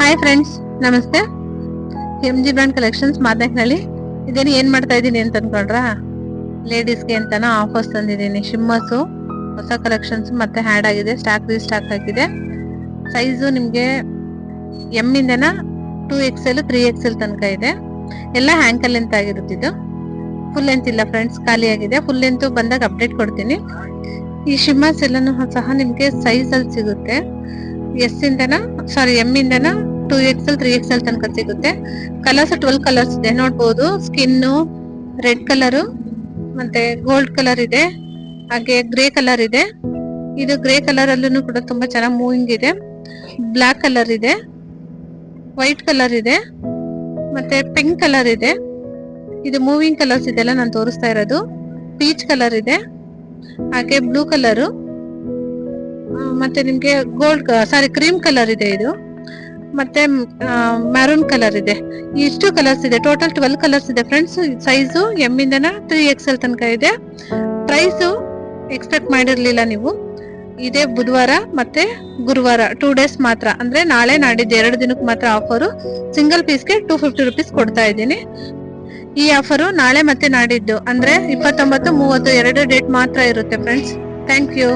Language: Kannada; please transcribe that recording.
ಹಾಯ್ ಫ್ರೆಂಡ್ಸ್, ನಮಸ್ತೆ. MG brand collections Madanahalli. ಇದೇನು ಏನ್ ಮಾಡ್ತಾ ಇದ್ದೀನಿ ಅಂತ ಅನ್ಕೊಂಡ್ರಾ? ಲೇಡೀಸ್ಗೆ ಅಂತಾನ ಆಫರ್ಸ್ ತಂದಿದ್ದೀನಿ. ಶಿಮ್ಮರ್ಸು ಹೊಸ ಕಲೆಕ್ಷನ್ಸ್ ಮತ್ತೆ ಹ್ಯಾಡ್ ಆಗಿದೆ, ಸ್ಟಾಕ್ ರೀಸ್ಟಾಕ್ ಆಗಿದೆ. ಸೈಜು ನಿಮ್ಗೆ ಎಮ್ ಇಂದನ 2XL 3XL ತನಕ ಇದೆ. ಎಲ್ಲ ಹ್ಯಾಂಕಲ್ ಲೆಂತ್ ಆಗಿರುತ್ತಿದ್ದು, ಫುಲ್ ಲೆಂತ್ ಇಲ್ಲ ಫ್ರೆಂಡ್ಸ್, ಖಾಲಿ ಆಗಿದೆ. ಫುಲ್ ಲೆಂತ್ ಬಂದಾಗ ಅಪ್ಡೇಟ್ ಕೊಡ್ತೀನಿ. ಈ ಶಿಮ್ಮರ್ಸ್ ಎಲ್ಲಾನು ಸಹ ನಿಮ್ಗೆ ಸೈಜ್ ಅಲ್ಲಿ ಸಿಗುತ್ತೆ. ಎಮ್ ಇಂದನ 2XL 3XL ತನಕ ಸಿಗುತ್ತೆ. ಕಲರ್ಸ್ 12 ಕಲರ್ಸ್ ಇದೆ ನೋಡ್ಬೋದು. ಸ್ಕಿನ್ನು, ರೆಡ್ ಕಲರು, ಮತ್ತೆ ಗೋಲ್ಡ್ ಕಲರ್ ಇದೆ, ಹಾಗೆ ಗ್ರೇ ಕಲರ್ ಇದೆ. ಇದು ಗ್ರೇ ಕಲರ್ ಅಲ್ಲೂ ಕೂಡ ತುಂಬಾ ಚೆನ್ನಾಗಿ ಮೂವಿಂಗ್ ಇದೆ. ಬ್ಲಾಕ್ ಕಲರ್ ಇದೆ, ವೈಟ್ ಕಲರ್ ಇದೆ, ಮತ್ತೆ ಪಿಂಕ್ ಕಲರ್ ಇದೆ. ಇದು ಮೂವಿಂಗ್ ಕಲರ್ಸ್ ಇದೆಲ್ಲ ನಾನು ತೋರಿಸ್ತಾ ಇರೋದು. ಪೀಚ್ ಕಲರ್ ಇದೆ, ಹಾಗೆ ಬ್ಲೂ ಕಲರು, ಮತ್ತೆ ನಿಮ್ಗೆ ಕ್ರೀಮ್ ಕಲರ್ ಇದೆ ಇದು, ಮತ್ತೆ ಮ್ಯಾರೂನ್ ಕಲರ್ ಇದೆ. ಇಷ್ಟು ಕಲರ್ಸ್ ಇದೆ. ಟೋಟಲ್ 12 ಕಲರ್ಸ್ ಇದೆ ಫ್ರೆಂಡ್ಸ್. ಸೈಜು ಎಮ್ ಇಂದನ 3XL ತನಕ ಇದೆ. ಪ್ರೈಸು ಎಕ್ಸ್ಪೆಕ್ಟ್ ಮಾಡಿರ್ಲಿಲ್ಲ ನೀವು. ಇದೇ ಬುಧವಾರ ಮತ್ತೆ ಗುರುವಾರ 2 ಡೇಸ್ ಮಾತ್ರ, ಅಂದ್ರೆ ನಾಳೆ ನಾಡಿದ್ದು 2 ದಿನಕ್ಕೆ ಮಾತ್ರ ಆಫರು. ಸಿಂಗಲ್ ಪೀಸ್ಗೆ 250 ರುಪೀಸ್ ಕೊಡ್ತಾ ಇದ್ದೀನಿ. ಈ ಆಫರು ನಾಳೆ ಮತ್ತೆ ನಾಡಿದ್ದು ಅಂದ್ರೆ 29, 30 2 ಡೇಟ್ ಮಾತ್ರ ಇರುತ್ತೆ ಫ್ರೆಂಡ್ಸ್. Thank you.